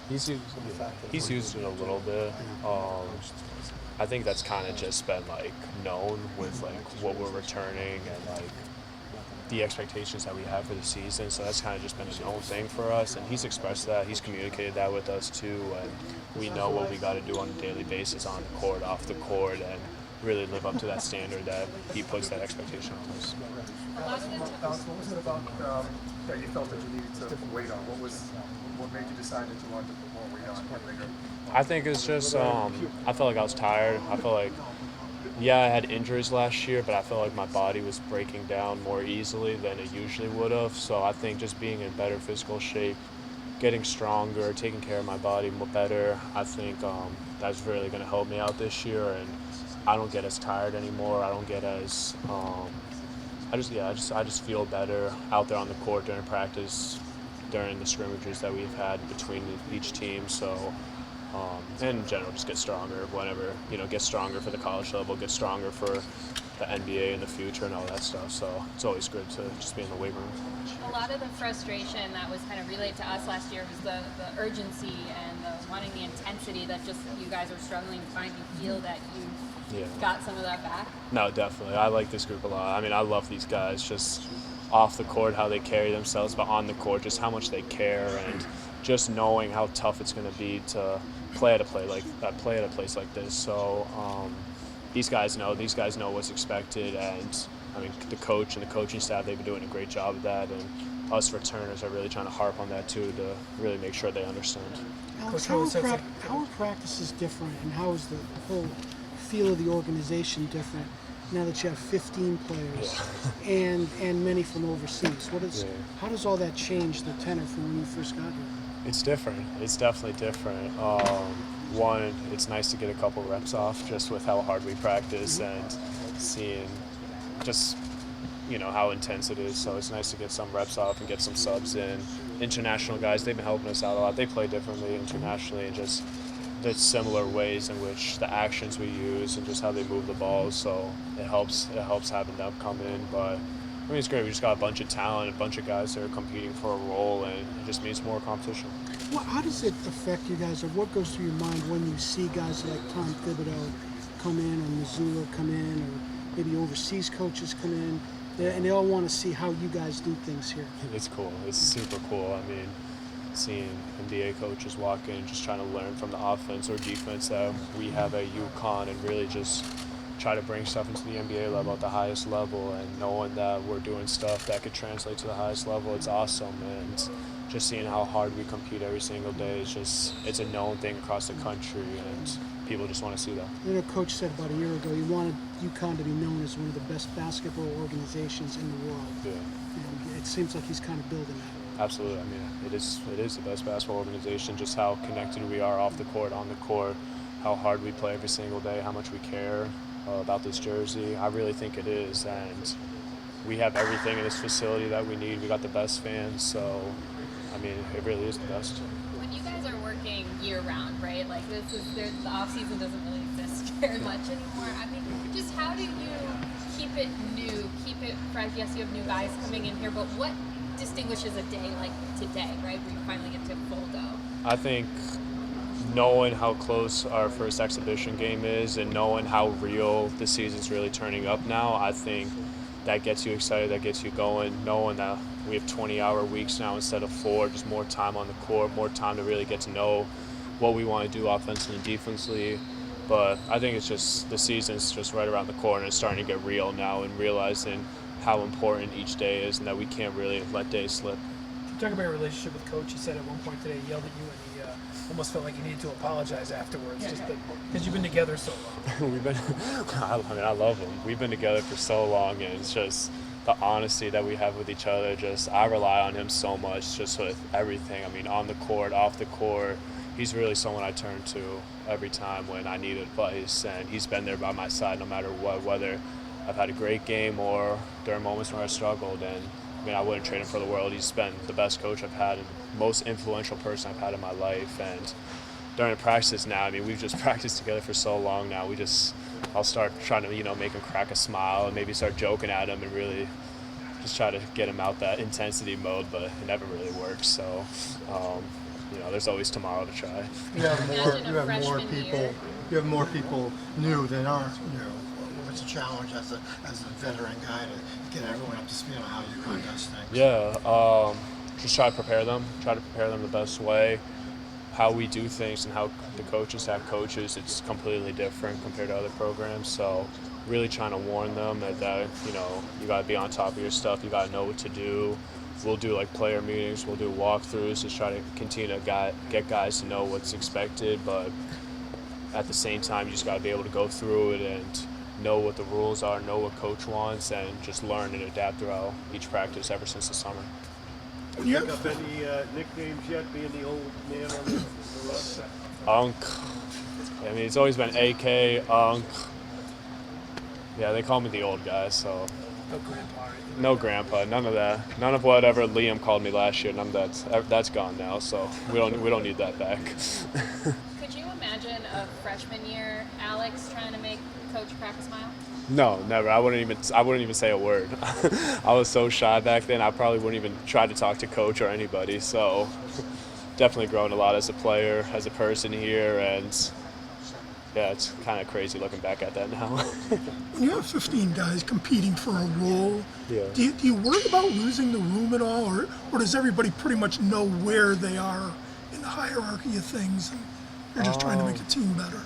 He's used it a little bit. I think that's kind of just been like known with like what we're returning and like the expectations that we have for the season. So that's kind of just been a known thing for us, and he's expressed that. He's communicated that with us too, and we know what we got to do on a daily basis on the court, off the court, and really live up to that standard that he puts that expectation on us. Alex, what was it about that you felt that you needed to wait on? What made you decide that you wanted to put more weight on? I think it's just I felt like I was tired. I felt like I had injuries last year, but I felt like my body was breaking down more easily than it usually would have. So I think just being in better physical shape, getting stronger, taking care of my body better, I think that's really going to help me out this year. And I don't get as tired anymore. I don't get as I just feel better out there on the court during practice, during the scrimmages that we've had between each team. So. And in general, just get stronger whenever, get stronger for the college level, get stronger for the NBA in the future and all that stuff. So it's always good to just be in the weight room. A lot of the frustration that was kind of relayed to us last year was the urgency and the wanting the intensity that just you guys are struggling to find. You feel that you got some of that back? No, definitely. I like this group a lot. I mean, I love these guys. Just off the court, how they carry themselves, but on the court, just how much they care and just knowing how tough it's going to be to play at a place like this. So these guys know what's expected, and I mean the coach and the coaching staff, they've been doing a great job of that, and us returners are really trying to harp on that too to really make sure they understand. Alex, how are practices different, and how is the whole feel of the organization different now that you have 15 players and many from overseas? How does all that change the tenor from when you first got here? It's different. It's definitely different. One, it's nice to get a couple reps off just with how hard we practice and seeing just, how intense it is. So it's nice to get some reps off and get some subs in. International guys, they've been helping us out a lot. They play differently internationally and just the similar ways in which the actions we use and just how they move the ball. So it helps having them come in. But I mean, it's great. We just got a bunch of talent, a bunch of guys that are competing for a role, and it just means more competition. Well, how does it affect you guys, or what goes through your mind when you see guys like Tom Thibodeau come in, or Missoula come in, or maybe overseas coaches come in, and they all want to see how you guys do things here? It's cool. It's super cool. I mean, seeing NBA coaches walk in, just trying to learn from the offense or defense that we have at UConn, and really just try to bring stuff into the NBA level at the highest level, and knowing that we're doing stuff that could translate to the highest level, it's awesome. And just seeing how hard we compete every single day it's a known thing across the country, and people just want to see that. You know, Coach said about a year ago he wanted UConn to be known as one of the best basketball organizations in the world. Yeah. And it seems like he's kind of building that. Absolutely. I mean, it is the best basketball organization, just how connected we are off the court, on the court, how hard we play every single day, how much we care about this jersey. I really think it is, and we have everything in this facility that we need. We got the best fans, so I mean, it really is the best. When you guys are working year-round, right? Like the off-season doesn't really exist very much anymore. I mean, just how do you keep it new, keep it fresh? Yes, you have new guys coming in here, but what distinguishes a day like today, right, where you finally get to full go? I think knowing how close our first exhibition game is and knowing how real the season's really turning up now, I think that gets you excited, that gets you going, knowing that we have 20-hour weeks now instead of 4, just more time on the court, more time to really get to know what we want to do offensively and defensively. But I think it's just the season's just right around the corner. It's starting to get real now, and realizing how important each day is and that we can't really let days slip. You talk about your relationship with Coach. He said at one point today he yelled at you, and he almost felt like he needed to apologize afterwards, just because you've been together so long. I love him. We've been together for so long, and it's just the honesty that we have with each other. I rely on him so much, just with everything. I mean, on the court, off the court, he's really someone I turn to every time when I need advice, and he's been there by my side no matter what, whether I've had a great game or during moments where I struggled. And I mean, I wouldn't trade him for the world. He's been the best coach I've had and most influential person I've had in my life. And during practice now, I mean, we've just practiced together for so long now. I'll start trying to, make him crack a smile and maybe start joking at him and really just try to get him out that intensity mode, but it never really works. So there's always tomorrow to try. You have more. Imagine a You have more freshman people. year. You have more people new than aren't new. What's a challenge as a veteran guy to get everyone up to speed on how you run those things? Yeah, just try to prepare them. Try to prepare them the best way. How we do things and how the coaches have coaches, it's completely different compared to other programs. So really trying to warn them that you got to be on top of your stuff. You got to know what to do. We'll do like player meetings. We'll do walkthroughs. Just try to continue to get guys to know what's expected. But at the same time, you just got to be able to go through it and know what the rules are, know what coach wants, and just learn and adapt throughout each practice ever since the summer. You pick up any nicknames yet, being the old man on the roster? Unk. I mean, it's always been AK, Unk. Yeah, they call me the old guy, so. No grandpa. No grandpa, none of that. None of whatever Liam called me last year, none of that's gone now, so we don't need that back. Could you imagine a freshman year Alex trying to make Coach crack a smile? No, never. I wouldn't even say a word. I was so shy back then. I probably wouldn't even try to talk to coach or anybody. So definitely grown a lot as a player, as a person here, and yeah, it's kind of crazy looking back at that now. When you have 15 guys competing for a role, Yeah. do you worry about losing the room at all, or does everybody pretty much know where they are in the hierarchy of things, and you're just trying to make the team better?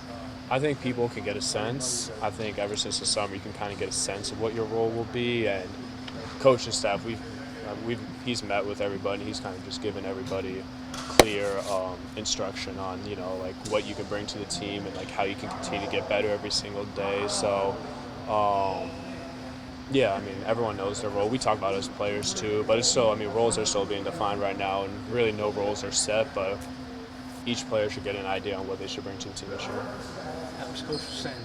I think people can get a sense. I think ever since the summer, you can kind of get a sense of what your role will be. And coach and staff, he's met with everybody. He's kind of just given everybody clear instruction on, like what you can bring to the team and like how you can continue to get better every single day. So, yeah, I mean, everyone knows their role. We talk about it as players too, but it's still, I mean, roles are still being defined right now, and really no roles are set, but each player should get an idea on what they should bring to the team this year. Alex, Coach was saying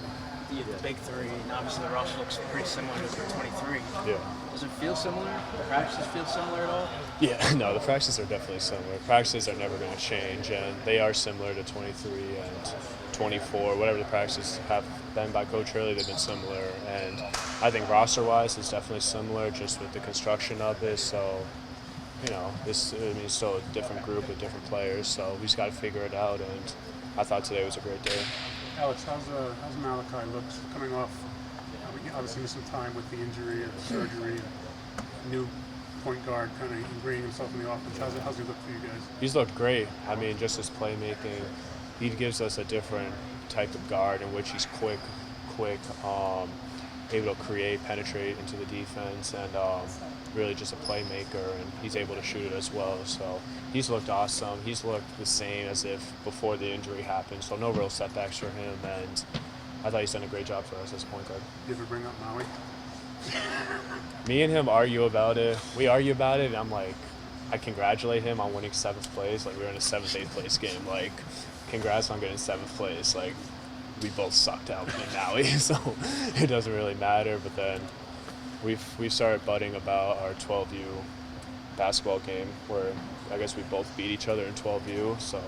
the big three, and obviously the roster looks pretty similar to the 23. Yeah. Does it feel similar? The practices feel similar at all? Yeah, no, the practices are definitely similar. Practices are never going to change, and they are similar to 23 and 24. Whatever the practices have been by Coach Hurley, they've been similar. And I think roster-wise, it's definitely similar just with the construction of it. So, it's still a different group of different players, so we just got to figure it out, and I thought today was a great day. Alex, how's Malachi looked coming off? Obviously, with some time with the injury and the surgery, new point guard kind of ingraining himself in the offense. How's he look for you guys? He's looked great. I mean, just his playmaking, he gives us a different type of guard in which he's quick, able to create, penetrate into the defense, and really just a playmaker, and he's able to shoot it as well. So he's looked awesome. He's looked the same as if before the injury happened, so no real setbacks for him, and I thought he's done a great job for us as point guard. You ever bring up Maui? Me and him argue about it. We argue about it, and I'm like, I congratulate him on winning 7th place. Like, we were in a 7th, 8th place game. Like, congrats on getting 7th place. Like, we both sucked out in Maui, so it doesn't really matter. But then we've started butting about our 12U basketball game, where I guess we both beat each other in 12U. So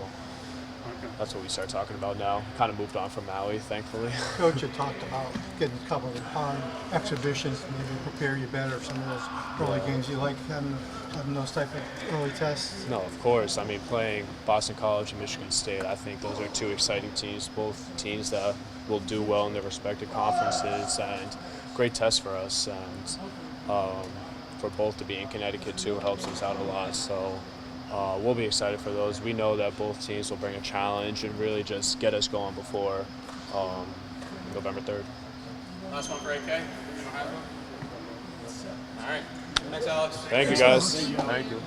that's what we start talking about now. Kind of moved on from Maui, thankfully. Coach had talked about getting a couple of exhibitions to maybe prepare you better for some of those early games. You like having those type of early tests? No, of course. I mean, playing Boston College and Michigan State, I think those are two exciting teams, both teams that will do well in their respective conferences, and great tests for us. And for both to be in Connecticut, too, helps us out a lot. So we'll be excited for those. We know that both teams will bring a challenge and really just get us going before November 3rd. Last one for AK. You don't have one? All right. Thanks, Alex. Thank you, guys. Thank you.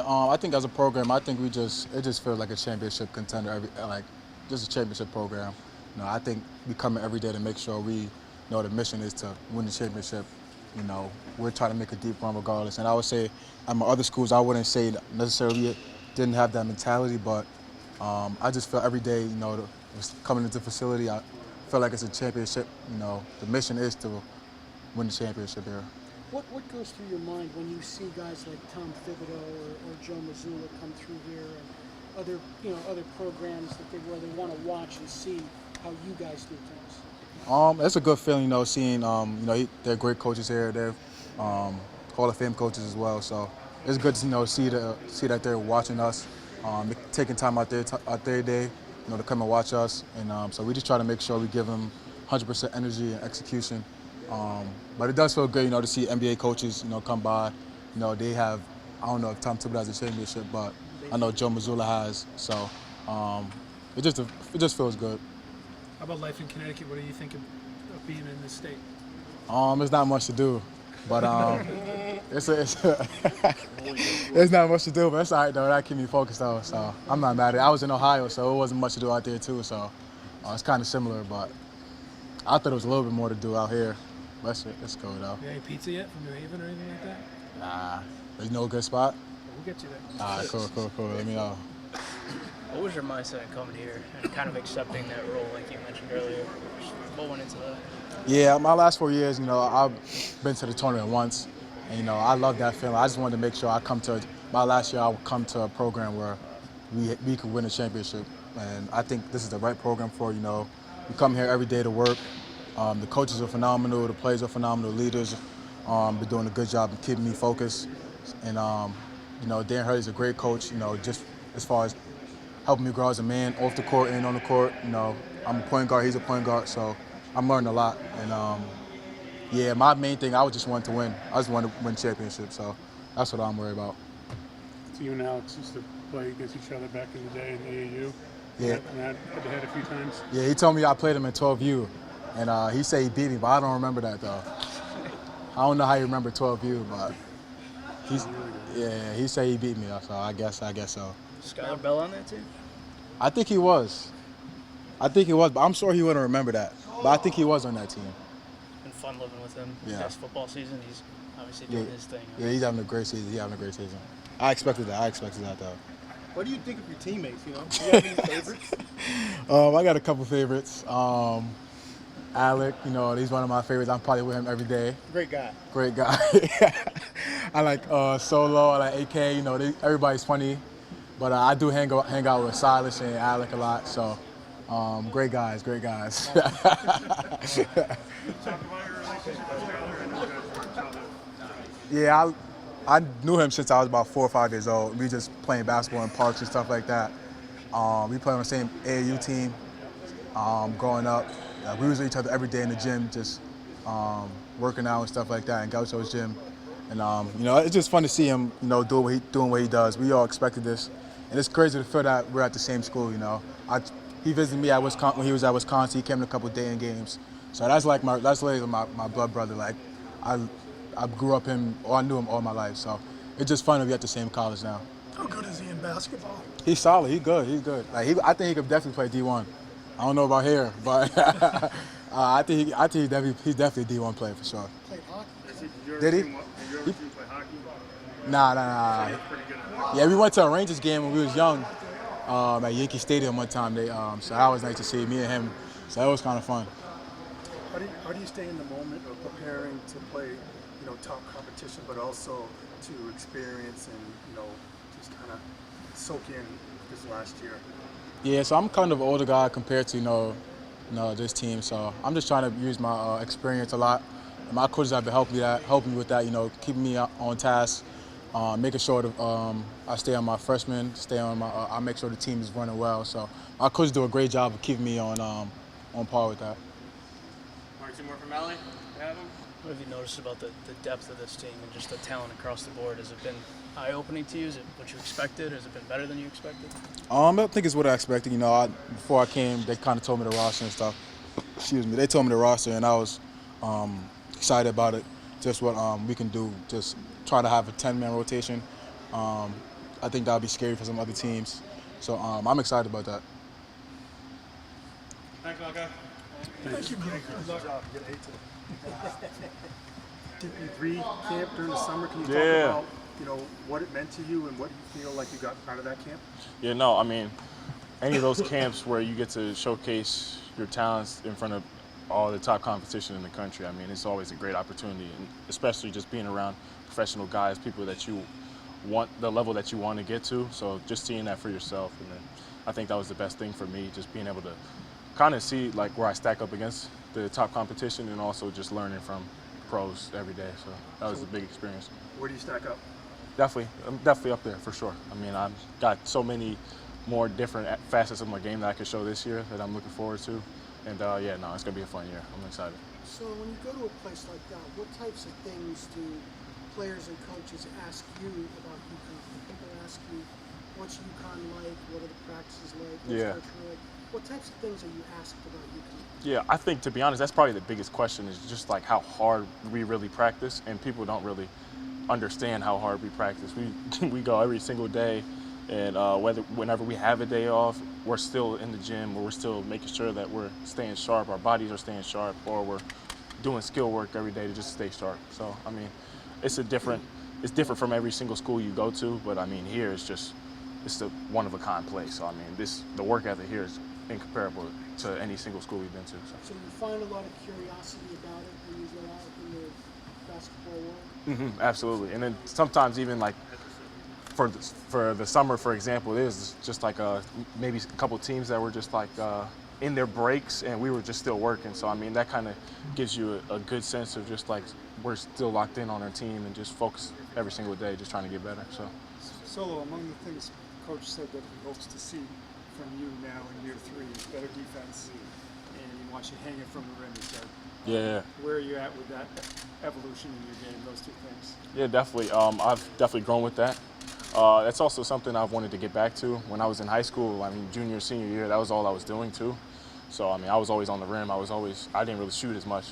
I think as a program, I think it just feels like a championship contender, just a championship program. I think we come in every day to make sure we know the mission is to win the championship. We're trying to make a deep run regardless. And I would say at my other schools, I wouldn't say necessarily didn't have that mentality, but I just feel every day, coming into the facility, I feel like it's a championship. The mission is to win the championship here. What goes through your mind when you see guys like Tom Thibodeau or Joe Mazzulla come through here, and other programs where they want to watch and see how you guys do things? It's a good feeling, seeing they're great coaches here. They're Hall of Fame coaches as well. So it's good to see that they're watching us taking time out their day, to come and watch us. And so we just try to make sure we give them 100% energy and execution. But it does feel good, to see NBA coaches, come by. They have, I don't know if Tom Thibodeau has a championship, but I know Joe Mazzulla has. So it just feels good. How about life in Connecticut? What do you think of being in this state? There's not much to do, but it's not much to do, but it's all right though. That keeps me focused though, so I'm not mad at it. I was in Ohio, so it wasn't much to do out there too, so it's kind of similar, but I thought it was a little bit more to do out here. But it's cool though. You got any pizza yet from New Haven or anything like that? Nah, there's no good spot. We'll get you there. All right, cool. Let me know. What was your mindset coming here and kind of accepting that role, like you mentioned earlier? What went into that? Yeah, my last 4 years, I've been to the tournament once, and I love that feeling. I just wanted to make sure my last year I would come to a program where we could win a championship, and I think this is the right program for, we come here every day to work. The coaches are phenomenal, the players are phenomenal, leaders been doing a good job of keeping me focused, and Dan Hurley's a great coach, just as far as helping me grow as a man off the court and on the court. I'm a point guard, he's a point guard, so I'm learning a lot. And my main thing, I just wanted to win. I just wanted to win championships, so that's what I'm worried about. So you and Alex used to play against each other back in the day in AAU. Yeah. And head-to-head a few times. Yeah, he told me I played him in 12U, and he said he beat me, but I don't remember that though. I don't know how you remember 12U, but he said he beat me, so I guess so. Skylar Bell on that team? I think he was, but I'm sure he wouldn't remember that. But I think he was on that team. It's been fun living with him. Yeah. This football season, he's obviously doing his thing. Yeah, he's having a great season. I expected that though. What do you think of your teammates? Do you have any favorites? I got a couple favorites. Alec, he's one of my favorites. I'm probably with him every day. Great guy. I like Solo. I like AK. Everybody's funny, but I do hang out with Silas and Alec a lot. So great guys. Yeah, I knew him since I was about 4 or 5 years old. We just playing basketball in parks and stuff like that. We played on the same AAU team growing up. We was with each other every day in the gym, just working out and stuff like that in Gaucho's gym. And it's just fun to see him, doing what he does. We all expected this, and it's crazy to feel that we're at the same school. He visited me at Wisconsin when he was at Wisconsin. He came to a couple of day-in games, so that's literally my blood brother. Like I grew up I knew him all my life, so it's just fun to be at the same college now. How good is he in basketball? He's solid. He's good. I think he could definitely play D1. I don't know about here, but I think he's definitely a D1 player for sure. Played hockey. Did he? Did you ever see him play hockey? Nah. Yeah, we went to a Rangers game when we was young at Yankee Stadium one time. So that was nice to see me and him. So that was kind of fun. How do you stay in the moment of preparing to play, top competition, but also to experience and just kind of soak in this last year? Yeah, so I'm kind of an older guy compared to this team. So I'm just trying to use my experience a lot. And my coaches have been helping me with that. Keeping me on task, making sure that I stay on my freshmen, I make sure the team is running well. So my coaches do a great job of keeping me on par with that. One or two more from Ellie. What have you noticed about the depth of this team and just the talent across the board? Has it been eye-opening to you? Is it what you expected? Has it been better than you expected? I think it's what I expected. Before I came, they kind of told me the roster and stuff. Excuse me. They told me the roster, and I was excited about it. Just what we can do. Just try to have a 10-man rotation. I think that would be scary for some other teams. So I'm excited about that. Thanks, Malachi. Thank you, Greg. Good job. Get 8 to Did you re-camp during the summer? Can you talk about what it meant to you and what you feel like you got out of that camp? Yeah, no, I mean, any of those camps where you get to showcase your talents in front of all the top competition in the country, I mean, it's always a great opportunity, and especially just being around professional guys, people that you want, the level that you want to get to. So just seeing that for yourself, and then I think that was the best thing for me, just being able to kind of see like where I stack up against the top competition, and also just learning from pros every day. So that was a big experience. Where do you stack up? I'm definitely up there for sure. I mean, I've got so many more different facets of my game that I could show this year that I'm looking forward to. And yeah, no, it's gonna be a fun year. I'm excited. So when you go to a place like that, what types of things do players and coaches ask you about UConn? People ask you, what's UConn like? What are the practices like? What's Yeah. culture like? What types of things are you asked about UConn? Yeah, I think, to be honest, that's probably the biggest question, is just like how hard we really practice, and people don't really understand how hard we practice. We go every single day, and whenever we have a day off, we're still in the gym, or we're still making sure that we're staying sharp, our bodies are staying sharp, or we're doing skill work every day to just stay sharp. So I mean, it's different from every single school you go to, but I mean, here it's a one of a kind place. So I mean, the work ethic here is incomparable to any single school we've been to. So you find a lot of curiosity about it when you go out in the basketball world? Absolutely. And then sometimes even like for the summer, for example, there's just like maybe a couple teams that were just like in their breaks, and we were just still working. So I mean, that kind of gives you a good sense of just like we're still locked in on our team and just focus every single day, just trying to get better. So Solo, among the things Coach said that he hopes to see from you now in year 3 is better defense, and he wants you hanging from the rim, he said. yeah. Where are you at with that evolution in your game, those two things? Yeah, definitely. I've definitely grown with that. That's also something I've wanted to get back to. When I was in high school, I mean, junior, senior year, that was all I was doing too. So, I mean, I was always on the rim. I didn't really shoot as much.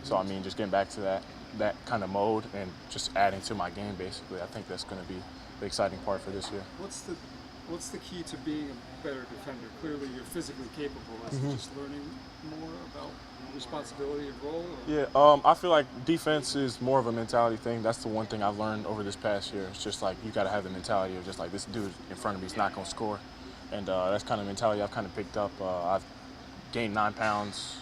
So, I mean, just getting back to that kind of mode and just adding to my game, basically, I think that's going to be the exciting part for this year. What's the key to being a better defender? Clearly, you're physically capable. Is it just learning more about responsibility and role? Or? Yeah, I feel like defense is more of a mentality thing. That's the one thing I've learned over this past year. It's just like you got to have the mentality of just like this dude in front of me is not going to score. And that's kind of mentality I've kind of picked up. I've gained 9 pounds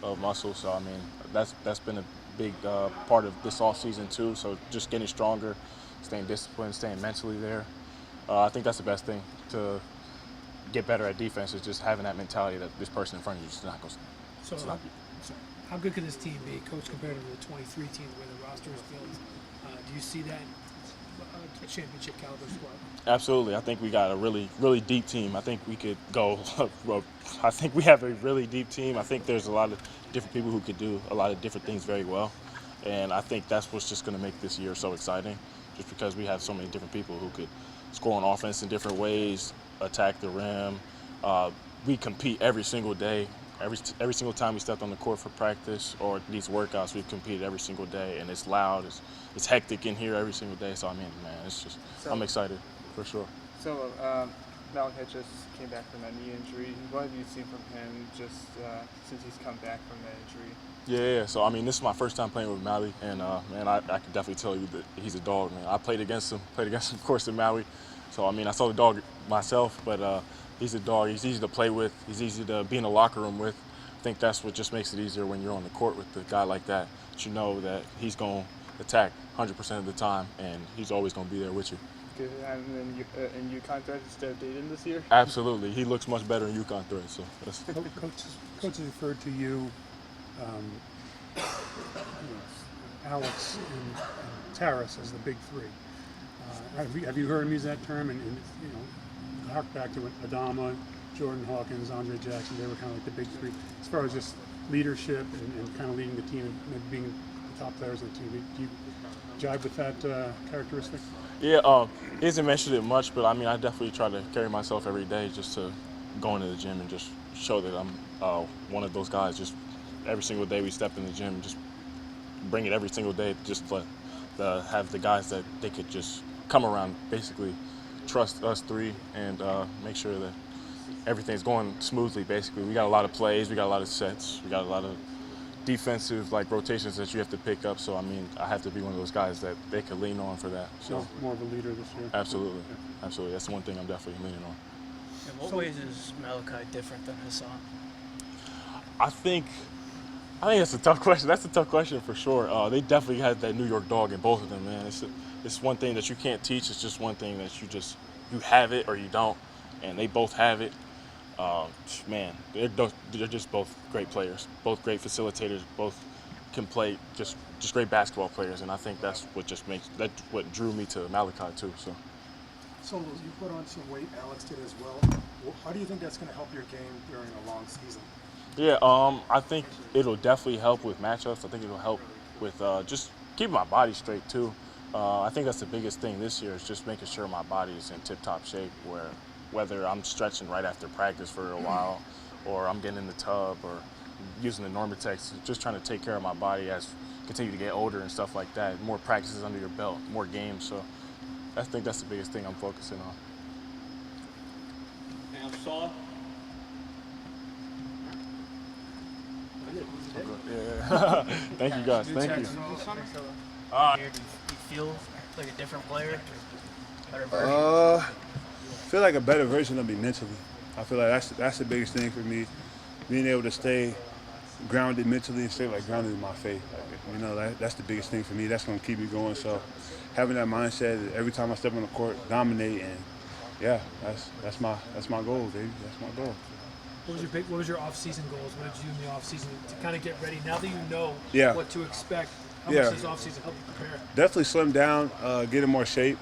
of muscle, so I mean, that's been a big part of this off season too. So just getting stronger, staying disciplined, staying mentally there. I think that's the best thing to get better at defense, is just having that mentality that this person in front of you is not going to stop you. How good could this team be, Coach, compared to the 23 teams where the roster is built? Do you see that championship caliber squad? Absolutely. I think we got a really, really deep team. I think we could go. I think we have a really deep team. I think there's a lot of different people who could do a lot of different things very well, and I think that's what's just going to make this year so exciting, just because we have so many different people who could score on offense in different ways, attack the rim. We compete every single day. Every single time we stepped on the court for practice or these workouts, we've competed every single day, and it's loud, it's hectic in here every single day. So I mean, man, I'm excited for sure. So Malachi just came back from that knee injury. What have you seen from him just since he's come back from that injury? Yeah. So I mean, this is my first time playing with Maui, and man, I can definitely tell you that he's a dog, man. I played against him, of course, in Maui. So I mean, I saw the dog myself, but he's a dog. He's easy to play with. He's easy to be in the locker room with. I think that's what just makes it easier when you're on the court with a guy like that. That you know that he's going to attack 100% of the time, and he's always going to be there with you. Good. And then in UConn threat instead of Dayton this year? Absolutely. He looks much better in UConn threat. So that's Coach has referred to you, Alex and Tarris as the big three. Have you heard him use that term? And you know, hark back to Adama, Jordan Hawkins, Andre Jackson. They were kind of like the big three as far as just leadership and kind of leading the team and being the top players on the team. Do you jive with that characteristic? Yeah, he hasn't mentioned it much, but I mean, I definitely try to carry myself every day just to go into the gym and just show that I'm one of those guys. Just every single day we step in the gym, just bring it every single day, just to have the guys that they could just come around, basically trust us three and make sure that everything's going smoothly. Basically, we got a lot of plays, we got a lot of sets, we got a lot of defensive rotations that you have to pick up. So I mean, I have to be one of those guys that they could lean on for that. So more of a leader this year. Absolutely, absolutely. That's the one thing I'm definitely leaning on. In what ways is Malachi different than Hassan? I think that's a tough question. That's a tough question for sure. They definitely had that New York dog in both of them, man. It's one thing that you can't teach. It's just one thing that you have it or you don't, and they both have it. Man, they're just both great players, both great facilitators, both can play just great basketball players, and I think that's what drew me to Malachi too. So you put on some weight, Alex did as well. How do you think that's going to help your game during a long season? Yeah, I think it'll definitely help with matchups. I think it'll help with just keeping my body straight too. I think that's the biggest thing this year is just making sure my body is in tip-top shape, where whether I'm stretching right after practice for a while, or I'm getting in the tub, or using the Normatex, just trying to take care of my body as I continue to get older and stuff like that. More practices under your belt, more games. So I think that's the biggest thing I'm focusing on. Now, Saw. Yeah. Thank you guys. Thank you. Do you feel like a different player? Better version? I feel like a better version of me mentally. I feel like that's the biggest thing for me, being able to stay grounded mentally and stay grounded in my faith. That's the biggest thing for me. That's gonna keep me going. So having that mindset every time I step on the court, dominate, and yeah, that's my goal, baby. That's my goal. What was your off-season goals? What did you do in the off-season to kind of get ready? Now that you know what to expect, how much does off-season help you prepare? Definitely slim down, get in more shape,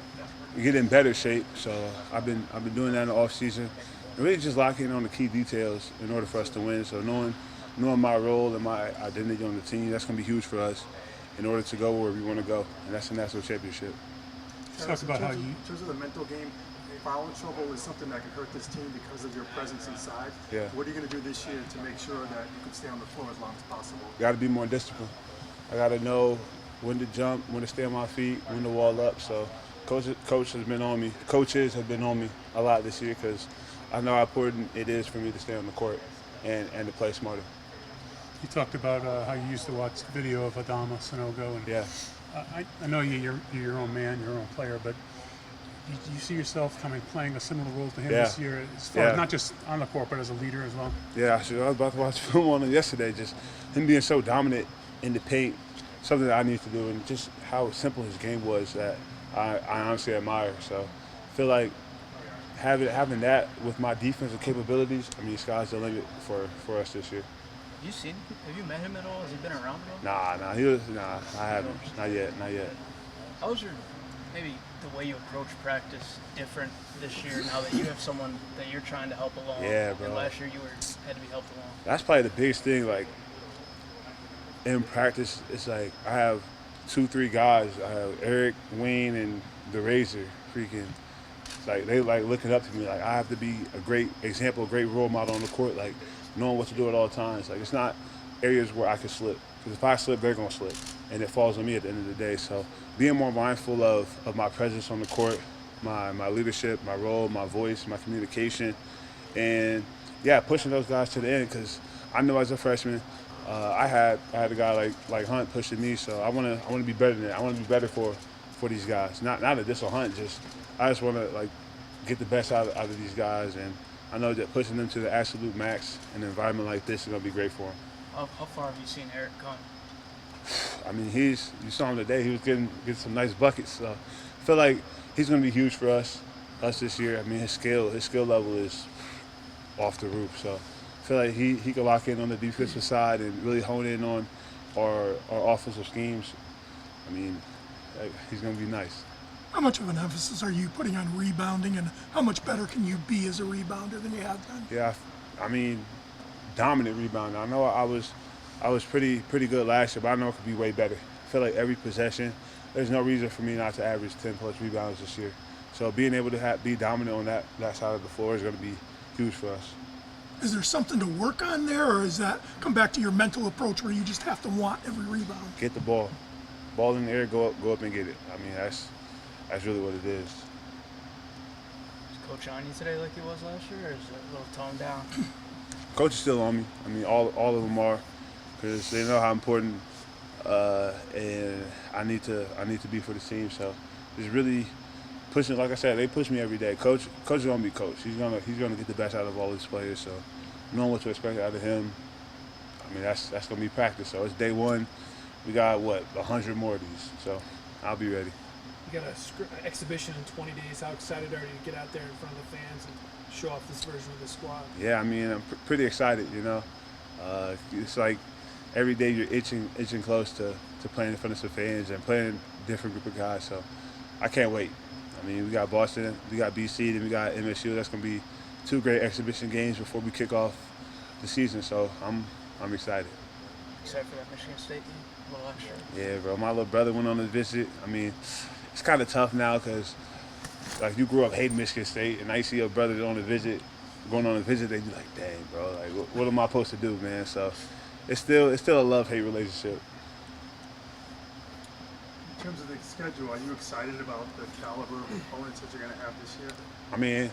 get in better shape. So I've been doing that in the off-season. And really just locking in on the key details in order for us to win. So knowing my role and my identity on the team, that's going to be huge for us in order to go where we want to go, and that's the national championship. Talk about how you. In terms of the mental game, foul trouble is something that can hurt this team because of your presence inside. Yeah. What are you going to do this year to make sure that you can stay on the floor as long as possible? Got to be more disciplined. I got to know when to jump, when to stay on my feet, when to wall up. So coach has been on me. Coaches have been on me a lot this year because I know how important it is for me to stay on the court and to play smarter. You talked about how you used to watch video of Adama Sanogo, and yeah, I know you're your own man, your own player, but do you see yourself playing a similar role to him this year, as far as not just on the court, but as a leader as well? Yeah, I was about to watch film on him yesterday. Just him being so dominant in the paint, something that I need to do, and just how simple his game was that I honestly admire. So I feel like having that with my defensive capabilities, sky's the limit for us this year. Have you met him at all? Has he been around at all? Nah, I haven't. Not yet. How was maybe the way you approach practice different this year now that you have someone that you're trying to help along? Yeah, bro. And last year you had to be helped along. That's probably the biggest thing. In practice, it's I have 2-3 guys. I have Eric, Wayne, and the Razor. Freaking, they looking up to me. I have to be a great example, a great role model on the court. Knowing what to do at all times. It's not areas where I can slip. Because if I slip, they're gonna slip, and it falls on me at the end of the day. So being more mindful of my presence on the court, my leadership, my role, my voice, my communication, and pushing those guys to the end. Because I know as a freshman, I had a guy like Hunt pushing me. So I want to be better than that. I want to be better for these guys. Not that this will Hunt. I just want to get the best out of these guys, and I know that pushing them to the absolute max in an environment like this is going to be great for them. How far have you seen Eric come? You saw him today. He was getting some nice buckets. So I feel like he's going to be huge for us this year. His skill level is off the roof. So I feel like he can lock in on the defensive side and really hone in on our offensive schemes. He's going to be nice. How much of an emphasis are you putting on rebounding, and how much better can you be as a rebounder than you have been? Yeah, dominant rebounder. I know I was pretty good last year, but I know it could be way better. I feel like every possession, there's no reason for me not to average 10+ rebounds this year. So being able to be dominant on that side of the floor is going to be huge for us. Is there something to work on there, or is that come back to your mental approach where you just have to want every rebound? Get the ball in the air, go up and get it. That's really what it is. Is Coach on you today like he was last year, or is it a little toned down? Coach is still on me. All of them are, because they know how important and I need to be for the team. So it's really pushing. Like I said, they push me every day. Coach is gonna be coach. He's gonna get the best out of all his players. So knowing what to expect out of him, that's gonna be practice. So it's day one. We got 100 more of these. So I'll be ready. You got an exhibition in 20 days. How excited are you to get out there in front of the fans and show off this version of the squad? Yeah, I'm pretty excited. It's every day you're itching close to playing in front of some fans and playing a different group of guys. So I can't wait. I mean, we got Boston, we got BC, then we got MSU. That's going to be 2 great exhibition games before we kick off the season. So I'm excited. Except for that Michigan State game, a little extra. Yeah, bro. My little brother went on a visit. I mean, it's kind of tough now because, like, you grew up hating Michigan State, and now you see your brother going on a visit, they be like, dang, bro, like, what am I supposed to do, man? So it's still a love-hate relationship. In terms of the schedule, are you excited about the caliber of opponents that you're going to have this year? I mean,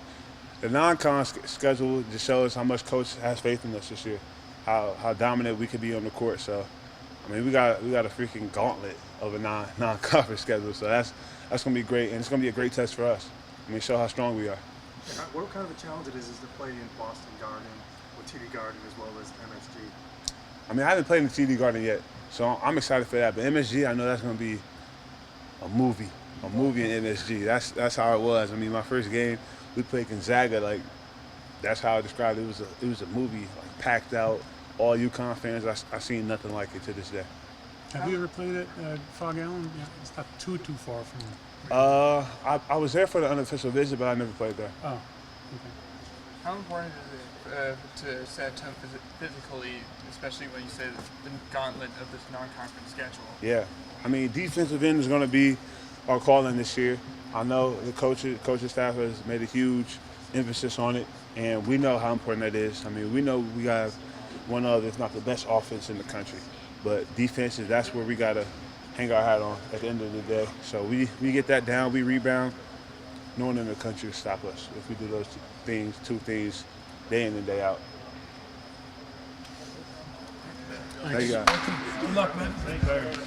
the non-con schedule just shows how much coach has faith in us this year, how dominant we could be on the court. So, I mean, we got a freaking gauntlet of a non-conference schedule. So that's going to be great, and it's going to be a great test for us. I mean, show how strong we are. And what kind of a challenge it is to play in Boston Garden or TD Garden as well as MSG? I mean, I haven't played in TD Garden yet, so I'm excited for that. But MSG, I know that's going to be a movie in MSG. That's how it was. I mean, my first game, we played Gonzaga. Like, that's how I described it. It was a movie, like, packed out. All UConn fans. I seen nothing like it to this day. Have you ever played at Fog Allen? Yeah, it's not too far from. I was there for the unofficial visit, but I never played there. Oh, okay. How important is it to set a tone physically, especially when you say the gauntlet of this non-conference schedule? Yeah, I mean, defensive end is going to be our calling this year. I know the coaching staff has made a huge emphasis on it, and we know how important that is. I mean, we know we got one of, if not the best offense in the country, but defense that's where we got to hang our hat on at the end of the day. So we get that down, we rebound. No one in the country will stop us if we do those two things, day in and day out. Thank you guys. Good luck, man. Thank you.